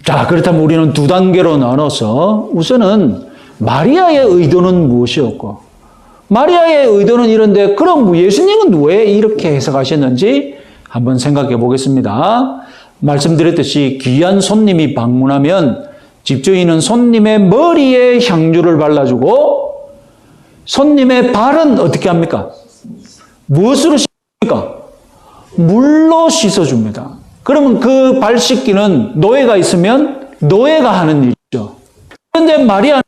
자, 그렇다면 우리는 두 단계로 나눠서 우선은 마리아의 의도는 무엇이었고, 마리아의 의도는 이런데 그럼 예수님은 왜 이렇게 해석하셨는지 한번 생각해 보겠습니다. 말씀드렸듯이 귀한 손님이 방문하면 집주인은 손님의 머리에 향유를 발라주고 손님의 발은 어떻게 합니까? 무엇으로 씻습니까? 물로 씻어줍니다. 그러면 그 발 씻기는 노예가 있으면 노예가 하는 일이죠. 그런데 마리아는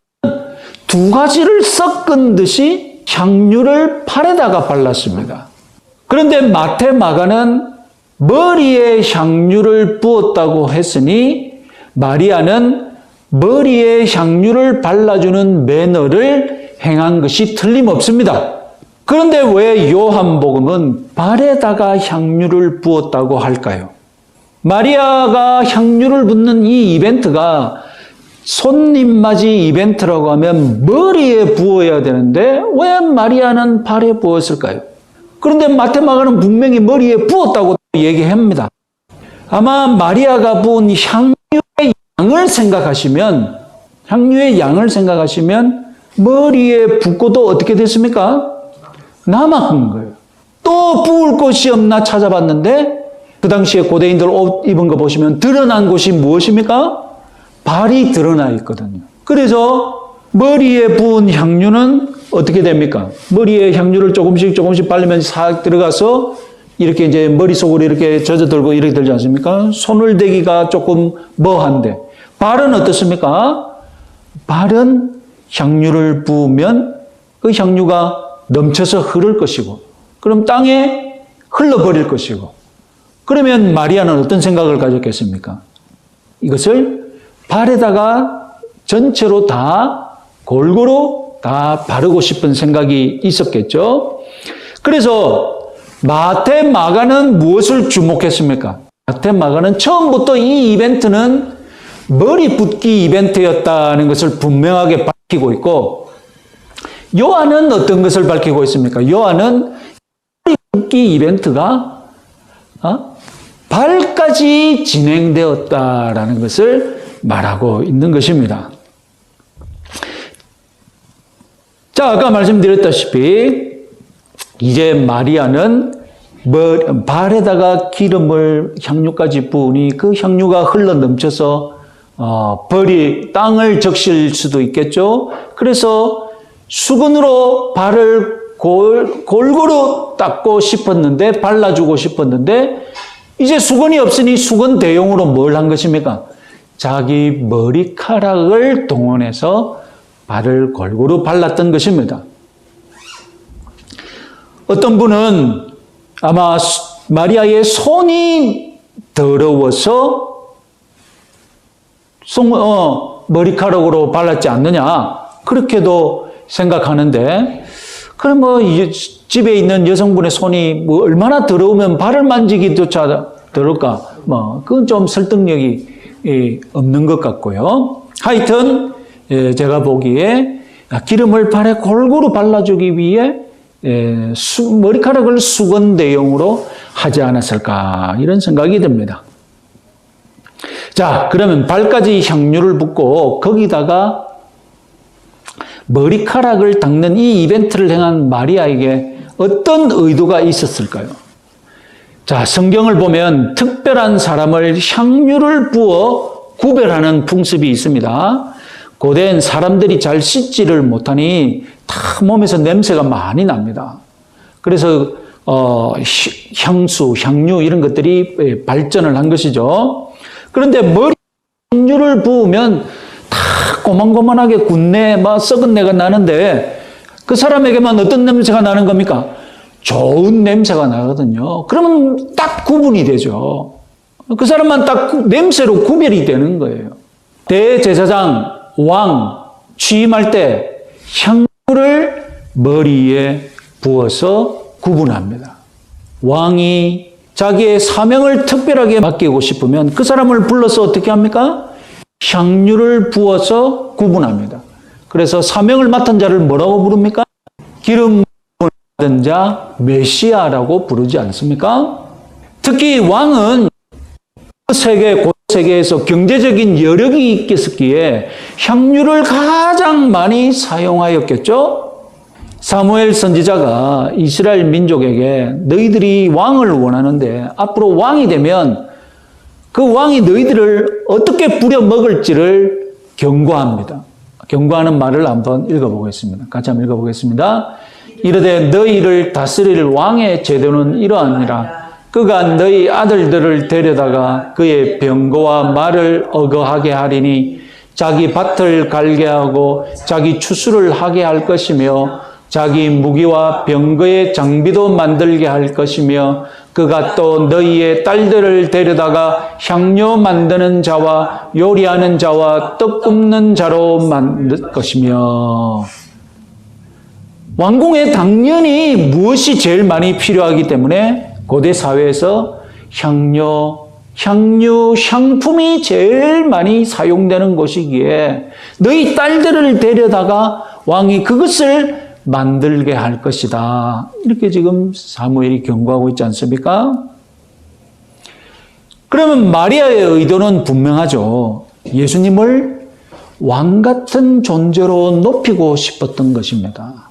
두 가지를 섞은 듯이 향유를 팔에다가 발랐습니다. 그런데 마태, 마가는 머리에 향유를 부었다고 했으니 마리아는 머리에 향유를 발라주는 매너를 행한 것이 틀림없습니다. 그런데 왜 요한복음은 발에다가 향유를 부었다고 할까요? 마리아가 향유를 붓는 이 이벤트가 손님 맞이 이벤트라고 하면 머리에 부어야 되는데 왜 마리아는 발에 부었을까요? 그런데 마태, 마가는 분명히 머리에 부었다고 얘기합니다. 아마 마리아가 부은 향유의 양을 생각하시면 머리에 붓고도 어떻게 됐습니까? 남았는 거예요. 또 부을 곳이 없나 찾아봤는데 그 당시에 고대인들 옷 입은 거 보시면 드러난 곳이 무엇입니까? 발이 드러나 있거든요. 그래서 머리에 부은 향유는 어떻게 됩니까? 머리에 향유를 조금씩 바르면 싹 들어가서 이렇게 이제 머릿속으로 이렇게 젖어들고 이렇게 들지 않습니까? 손을 대기가 조금 뭐한데 발은 어떻습니까? 발은 향유를 부으면 그 향유가 넘쳐서 흐를 것이고 그럼 땅에 흘러버릴 것이고 그러면 마리아는 어떤 생각을 가졌겠습니까? 이것을 발에다가 전체로 다 골고루 다 바르고 싶은 생각이 있었겠죠. 그래서 마태, 마가는 무엇을 주목했습니까? 마태, 마가는 처음부터 이 이벤트는 머리 붓기 이벤트였다는 것을 분명하게 밝히고 있고 요한은 어떤 것을 밝히고 있습니까? 요한은 머리 붓기 이벤트가 발까지 진행되었다라는 것을 말하고 있는 것입니다. 자, 아까 말씀드렸다시피 이제 마리아는 발에다가 기름을 향유까지 부으니 그 향유가 흘러 넘쳐서 땅을 적실 수도 있겠죠. 그래서 수건으로 발을 골고루 닦고 싶었는데 발라주고 싶었는데 이제 수건이 없으니 수건 대용으로 뭘 한 것입니까? 자기 머리카락을 동원해서 발을 골고루 발랐던 것입니다. 어떤 분은 아마 마리아의 손이 더러워서 머리카락으로 발랐지 않느냐 그렇게도 생각하는데 그럼 집에 있는 여성분의 손이 얼마나 더러우면 발을 만지기조차 더러울까? 그건 좀 설득력이 없는 것 같고요. 하여튼 제가 보기에 기름을 발에 골고루 발라주기 위해 머리카락을 수건 대용으로 하지 않았을까 이런 생각이 듭니다. 자, 그러면 발까지 향유를 붓고 거기다가 머리카락을 닦는 이 이벤트를 행한 마리아에게 어떤 의도가 있었을까요? 자, 성경을 보면 특별한 사람을 향유를 부어 구별하는 풍습이 있습니다. 고대엔 사람들이 잘 씻지를 못하니 다 몸에서 냄새가 많이 납니다. 그래서 향수, 향유 이런 것들이 발전을 한 것이죠. 그런데 머리 향유를 부으면 다 고만고만하게 군내, 썩은 내가 나는데 그 사람에게만 어떤 냄새가 나는 겁니까? 좋은 냄새가 나거든요. 그러면 딱 구분이 되죠. 그 사람만 딱 냄새로 구별이 되는 거예요. 대제사장, 왕, 취임할 때 향유를 머리에 부어서 구분합니다. 왕이 자기의 사명을 특별하게 맡기고 싶으면 그 사람을 불러서 어떻게 합니까? 향유를 부어서 구분합니다. 그래서 사명을 맡은 자를 뭐라고 부릅니까? 기름 받은 자 메시아라고 부르지 않습니까? 특히 왕은 세계에서 경제적인 여력이 있겠기에 향유를 가장 많이 사용하였겠죠? 사무엘 선지자가 이스라엘 민족에게 너희들이 왕을 원하는데 앞으로 왕이 되면 그 왕이 너희들을 어떻게 부려먹을지를 경고합니다. 경고하는 말을 한번 읽어보겠습니다. 같이 한번 읽어보겠습니다. 이르되 너희를 다스릴 왕의 제도는 이러하니라. 그가 너희 아들들을 데려다가 그의 병거와 말을 어거하게 하리니 자기 밭을 갈게 하고 자기 추수를 하게 할 것이며 자기 무기와 병거의 장비도 만들게 할 것이며 그가 또 너희의 딸들을 데려다가 향료 만드는 자와 요리하는 자와 떡 굽는 자로 만들 것이며 왕궁에 당연히 무엇이 제일 많이 필요하기 때문에 고대 사회에서 향품이 제일 많이 사용되는 곳이기에 너희 딸들을 데려다가 왕이 그것을 만들게 할 것이다. 이렇게 지금 사무엘이 경고하고 있지 않습니까? 그러면 마리아의 의도는 분명하죠. 예수님을 왕 같은 존재로 높이고 싶었던 것입니다.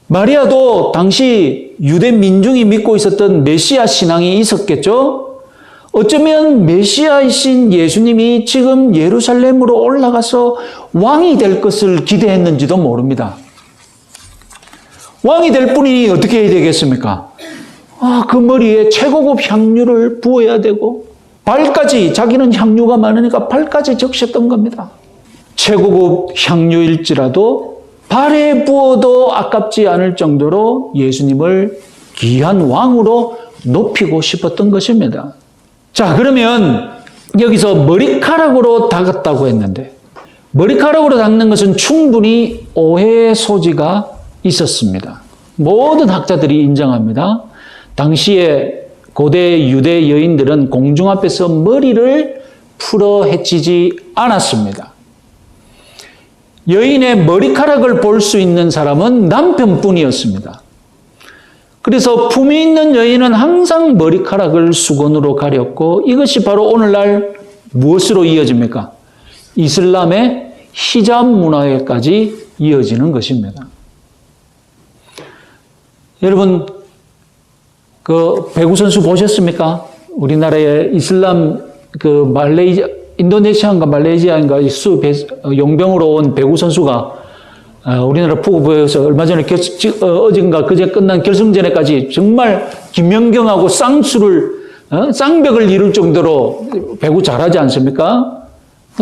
마리아도 당시 유대 민중이 믿고 있었던 메시아 신앙이 있었겠죠? 어쩌면 메시아이신 예수님이 지금 예루살렘으로 올라가서 왕이 될 것을 기대했는지도 모릅니다. 왕이 될 분이 어떻게 해야 되겠습니까? 그 머리에 최고급 향유를 부어야 되고 발까지, 자기는 향유가 많으니까 발까지 적셨던 겁니다. 최고급 향유일지라도 발에 부어도 아깝지 않을 정도로 예수님을 귀한 왕으로 높이고 싶었던 것입니다. 자, 그러면 여기서 머리카락으로 닦았다고 했는데 머리카락으로 닦는 것은 충분히 오해의 소지가 있었습니다. 모든 학자들이 인정합니다. 당시에 고대 유대 여인들은 공중 앞에서 머리를 풀어 헤치지 않았습니다. 여인의 머리카락을 볼 수 있는 사람은 남편뿐이었습니다. 그래서 품위 있는 여인은 항상 머리카락을 수건으로 가렸고 이것이 바로 오늘날 무엇으로 이어집니까? 이슬람의 히잡 문화에까지 이어지는 것입니다. 여러분, 그 배구 선수 보셨습니까? 우리나라의 이슬람 인도네시아인가 말레이시아인가 용병으로 온 배구 선수가 우리나라 프로배에서 얼마 전에 어젠가 그제 끝난 결승전에까지 정말 김연경하고 쌍벽을 이룰 정도로 배구 잘하지 않습니까?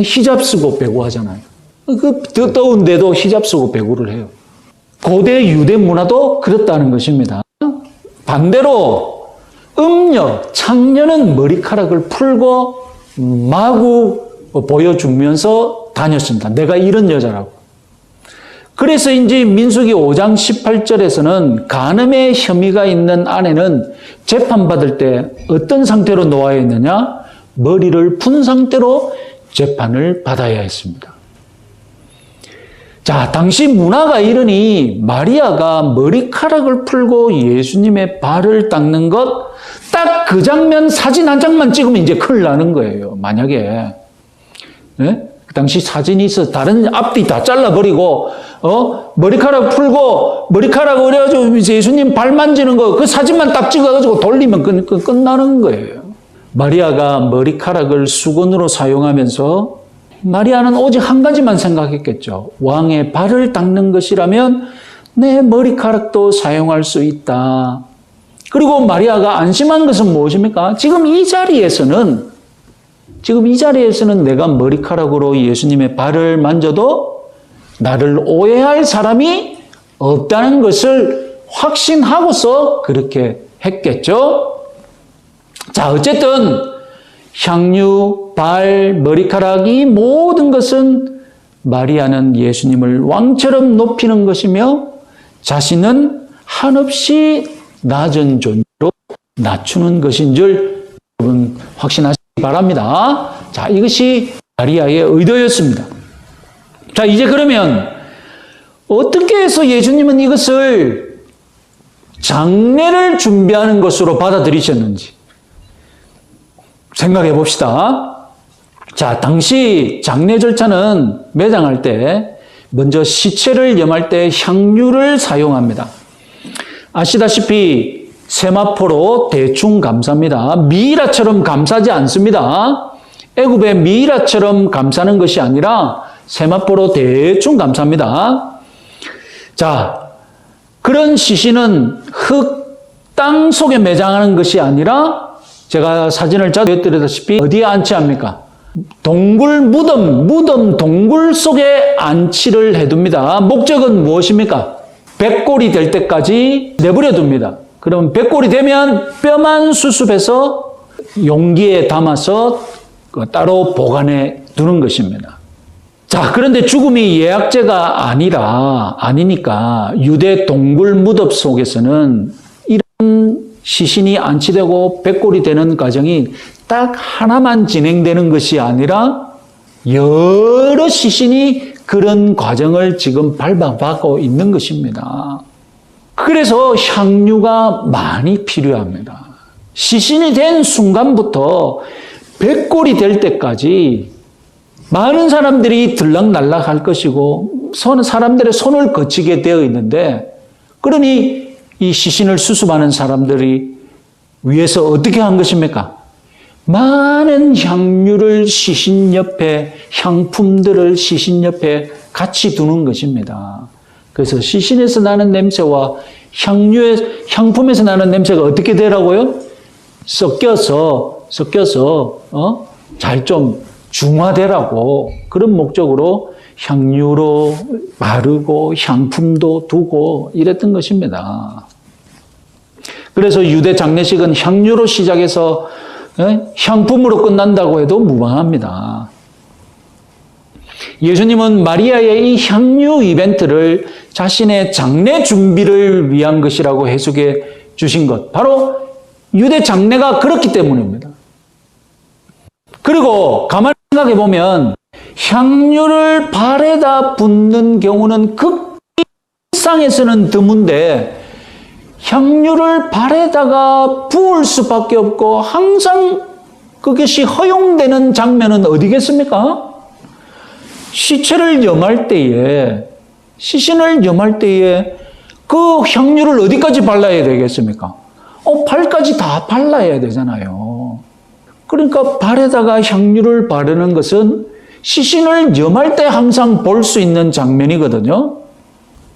히잡 쓰고 배구 하잖아요. 그 더운데도 히잡 쓰고 배구를 해요. 고대 유대 문화도 그렇다는 것입니다. 반대로 창녀는 머리카락을 풀고 마구 보여주면서 다녔습니다. 내가 이런 여자라고. 그래서 이제 민수기 5장 18절에서는 간음의 혐의가 있는 아내는 재판받을 때 어떤 상태로 놓아야 했느냐? 머리를 푼 상태로 재판을 받아야 했습니다. 자, 당시 문화가 이러니 마리아가 머리카락을 풀고 예수님의 발을 닦는 것, 딱 그 장면 사진 한 장만 찍으면 이제 큰일 나는 거예요. 만약에. 네? 그 당시 사진이 있어 다른 앞뒤 다 잘라버리고, 머리카락 풀고, 머리카락 그래가지고 예수님 발 만지는 거, 그 사진만 딱 찍어가지고 돌리면 끝나는 거예요. 마리아가 머리카락을 수건으로 사용하면서 마리아는 오직 한 가지만 생각했겠죠. 왕의 발을 닦는 것이라면 내 머리카락도 사용할 수 있다. 그리고 마리아가 안심한 것은 무엇입니까? 지금 이 자리에서는 내가 머리카락으로 예수님의 발을 만져도 나를 오해할 사람이 없다는 것을 확신하고서 그렇게 했겠죠. 자, 어쨌든 향유, 발, 머리카락 이 모든 것은 마리아는 예수님을 왕처럼 높이는 것이며 자신은 한없이 낮은 존재로 낮추는 것인 줄 여러분 확신하시기 바랍니다. 자, 이것이 마리아의 의도였습니다. 자, 이제 그러면 어떻게 해서 예수님은 이것을 장례를 준비하는 것으로 받아들이셨는지. 생각해 봅시다. 자, 당시 장례 절차는 매장할 때 먼저 시체를 염할 때 향유를 사용합니다. 아시다시피 세마포로 대충 감쌉니다. 미이라처럼 감싸지 않습니다. 애굽의 미이라처럼 감싸는 것이 아니라 세마포로 대충 감쌉니다. 자, 그런 시신은 땅 속에 매장하는 것이 아니라 제가 사진을 자주 보여드렸다시피 어디에 안치합니까? 무덤 동굴 속에 안치를 해둡니다. 목적은 무엇입니까? 백골이 될 때까지 내버려 둡니다. 그럼 백골이 되면 뼈만 수습해서 용기에 담아서 따로 보관해 두는 것입니다. 자, 그런데 죽음이 예약제가 아니니까 유대 동굴 무덤 속에서는 이런 시신이 안치되고 백골이 되는 과정이 딱 하나만 진행되는 것이 아니라 여러 시신이 그런 과정을 지금 밟아가고 있는 것입니다. 그래서 향유가 많이 필요합니다. 시신이 된 순간부터 백골이 될 때까지 많은 사람들이 들락날락 할 것이고 사람들의 손을 거치게 되어 있는데, 그러니 이 시신을 수습하는 사람들이 위에서 어떻게 한 것입니까? 많은 향유를 시신 옆에, 향품들을 시신 옆에 같이 두는 것입니다. 그래서 시신에서 나는 냄새와 향품에서 나는 냄새가 어떻게 되라고요? 섞여서 잘 좀 중화되라고, 그런 목적으로 향유로 바르고 향품도 두고 이랬던 것입니다. 그래서 유대 장례식은 향유로 시작해서 향품으로 끝난다고 해도 무방합니다. 예수님은 마리아의 이 향유 이벤트를 자신의 장례 준비를 위한 것이라고 해석해 주신 것, 바로 유대 장례가 그렇기 때문입니다. 그리고 가만히 생각해 보면 향유를 발에다 붓는 경우는 극일상에서는 드문데 향유를 발에다가 부을 수밖에 없고 항상 그것이 허용되는 장면은 어디겠습니까? 시신을 염할 때에 그 향유를 어디까지 발라야 되겠습니까? 발까지 다 발라야 되잖아요. 그러니까 발에다가 향유를 바르는 것은 시신을 염할 때 항상 볼 수 있는 장면이거든요.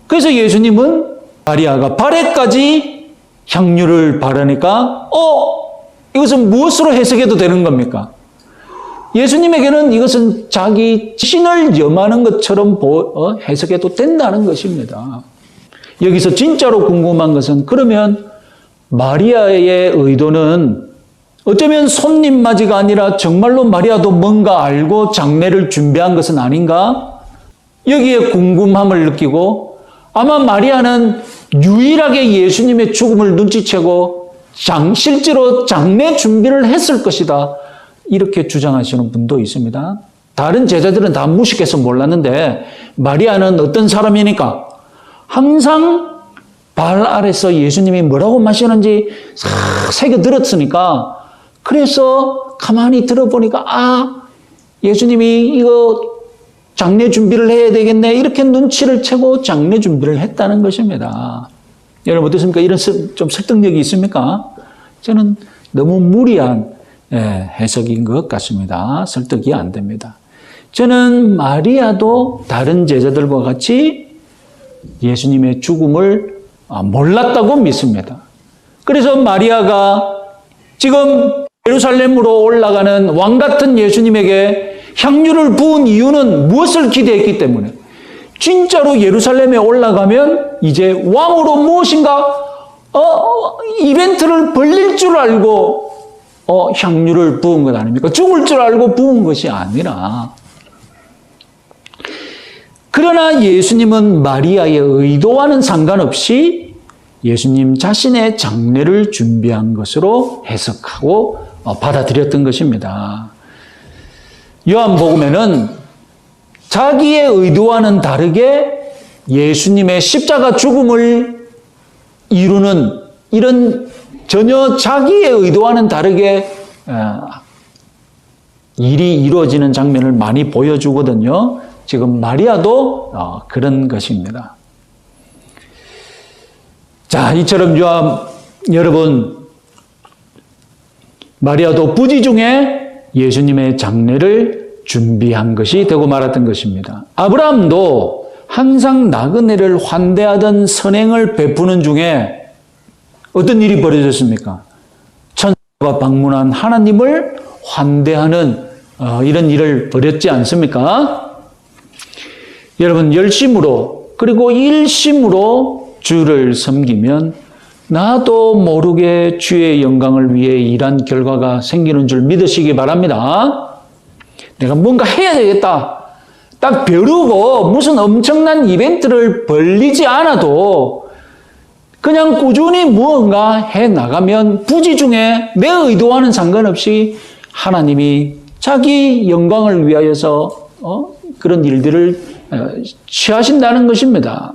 그래서 예수님은 마리아가 발에까지 향유를 바르니까 이것은 무엇으로 해석해도 되는 겁니까? 예수님에게는 이것은 자기 시신을 염하는 것처럼 해석해도 된다는 것입니다. 여기서 진짜로 궁금한 것은, 그러면 마리아의 의도는 어쩌면 손님 맞이가 아니라 정말로 마리아도 뭔가 알고 장례를 준비한 것은 아닌가? 여기에 궁금함을 느끼고, 아마 마리아는 유일하게 예수님의 죽음을 눈치채고 실제로 장례 준비를 했을 것이다, 이렇게 주장하시는 분도 있습니다. 다른 제자들은 다 무식해서 몰랐는데 마리아는 어떤 사람이니까 항상 발 아래서 예수님이 뭐라고 마시는지 싹 새겨 들었으니까, 그래서 가만히 들어보니까 예수님이 이거 장례 준비를 해야 되겠네, 이렇게 눈치를 채고 장례 준비를 했다는 것입니다. 여러분 어떻습니까? 이런 좀 설득력이 있습니까? 저는 너무 무리한 해석인 것 같습니다. 설득이 안 됩니다. 저는 마리아도 다른 제자들과 같이 예수님의 죽음을 몰랐다고 믿습니다. 그래서 마리아가 지금 예루살렘으로 올라가는 왕 같은 예수님에게 향유를 부은 이유는 무엇을 기대했기 때문에, 진짜로 예루살렘에 올라가면 이제 왕으로 무엇인가 이벤트를 벌릴 줄 알고 향유를 부은 것 아닙니까? 죽을 줄 알고 부은 것이 아니라. 그러나 예수님은 마리아의 의도와는 상관없이 예수님 자신의 장례를 준비한 것으로 해석하고 받아들였던 것입니다. 요한복음에는 자기의 의도와는 다르게 예수님의 십자가 죽음을 이루는 이런 전혀 자기의 의도와는 다르게 일이 이루어지는 장면을 많이 보여주거든요. 지금 마리아도 그런 것입니다. 자, 이처럼 여러분, 마리아도 부지 중에 예수님의 장례를 준비한 것이 되고 말았던 것입니다. 아브라함도 항상 나그네를 환대하던 선행을 베푸는 중에 어떤 일이 벌어졌습니까? 천사가 방문한 하나님을 환대하는 이런 일을 벌였지 않습니까? 여러분, 열심으로 그리고 일심으로 주를 섬기면 나도 모르게 주의 영광을 위해 일한 결과가 생기는 줄 믿으시기 바랍니다. 내가 뭔가 해야 되겠다. 딱 벼르고 무슨 엄청난 이벤트를 벌리지 않아도 그냥 꾸준히 무언가 해 나가면 부지 중에 내 의도와는 상관없이 하나님이 자기 영광을 위하여서 그런 일들을 취하신다는 것입니다.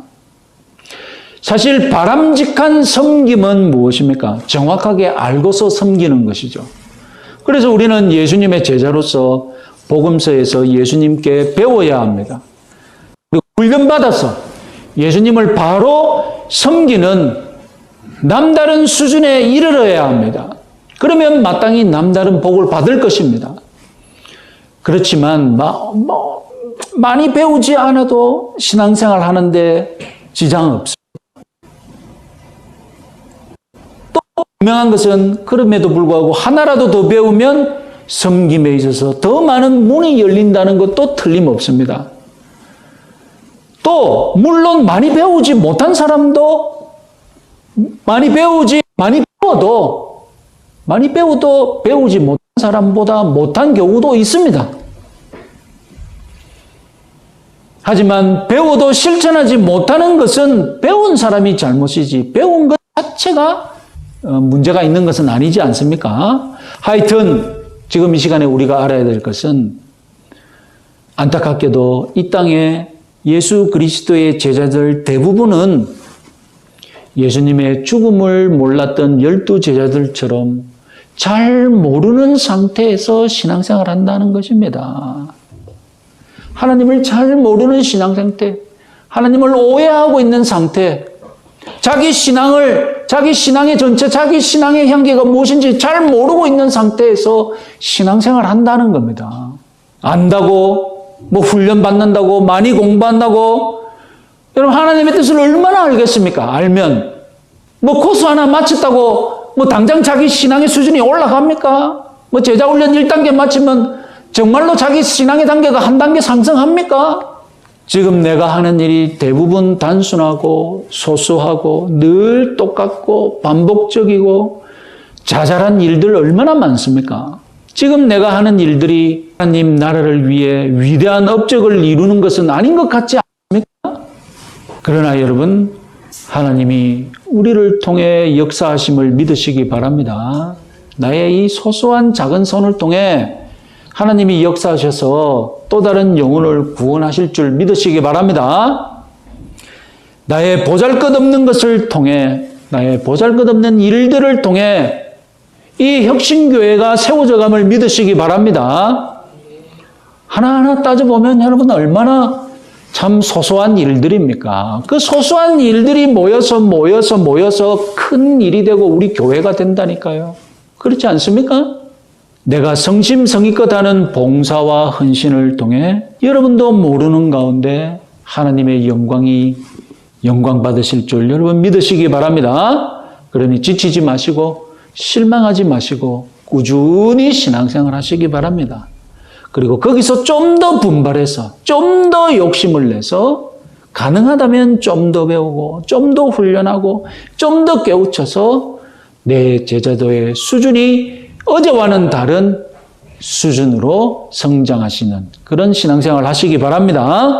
사실 바람직한 섬김은 무엇입니까? 정확하게 알고서 섬기는 것이죠. 그래서 우리는 예수님의 제자로서 복음서에서 예수님께 배워야 합니다. 그리고 훈련받아서 예수님을 바로 섬기는 남다른 수준에 이르러야 합니다. 그러면 마땅히 남다른 복을 받을 것입니다. 그렇지만 많이 배우지 않아도 신앙생활 하는데 지장 없습니다. 또 분명한 것은 그럼에도 불구하고 하나라도 더 배우면 섬김에 있어서 더 많은 문이 열린다는 것도 틀림없습니다. 또 물론 많이 배우지 못한 사람도 많이 배워도 배우지 못한 사람보다 못한 경우도 있습니다. 하지만 배워도 실천하지 못하는 것은 배운 사람이 잘못이지 배운 것 자체가 문제가 있는 것은 아니지 않습니까? 하여튼 지금 이 시간에 우리가 알아야 될 것은 안타깝게도 이 땅에 예수 그리스도의 제자들 대부분은 예수님의 죽음을 몰랐던 12 제자들처럼 잘 모르는 상태에서 신앙생활을 한다는 것입니다. 하나님을 잘 모르는 신앙 상태, 하나님을 오해하고 있는 상태, 자기 신앙의 전체, 자기 신앙의 향기가 무엇인지 잘 모르고 있는 상태에서 신앙생활을 한다는 겁니다. 안다고, 훈련받는다고, 많이 공부한다고, 여러분, 하나님의 뜻을 얼마나 알겠습니까? 알면, 코스 하나 마쳤다고, 당장 자기 신앙의 수준이 올라갑니까? 제자훈련 1단계 마치면 정말로 자기 신앙의 단계가 한 단계 상승합니까? 지금 내가 하는 일이 대부분 단순하고 소소하고 늘 똑같고 반복적이고 자잘한 일들 얼마나 많습니까? 지금 내가 하는 일들이 하나님 나라를 위해 위대한 업적을 이루는 것은 아닌 것 같지 않습니까? 그러나 여러분, 하나님이 우리를 통해 역사하심을 믿으시기 바랍니다. 나의 이 소소한 작은 손을 통해 하나님이 역사하셔서 또 다른 영혼을 구원하실 줄 믿으시기 바랍니다. 나의 보잘것없는 것을 통해, 나의 보잘것없는 일들을 통해 이 혁신교회가 세워져 감을 믿으시기 바랍니다. 하나하나 따져보면 여러분 얼마나 참 소소한 일들입니까? 그 소소한 일들이 모여서 큰 일이 되고 우리 교회가 된다니까요. 그렇지 않습니까? 내가 성심성의껏 하는 봉사와 헌신을 통해 여러분도 모르는 가운데 하나님의 영광 받으실 줄 여러분 믿으시기 바랍니다. 그러니 지치지 마시고 실망하지 마시고 꾸준히 신앙생활 하시기 바랍니다. 그리고 거기서 좀 더 분발해서 좀 더 욕심을 내서 가능하다면 좀 더 배우고 좀 더 훈련하고 좀 더 깨우쳐서 내 제자도의 수준이 어제와는 다른 수준으로 성장하시는 그런 신앙생활을 하시기 바랍니다.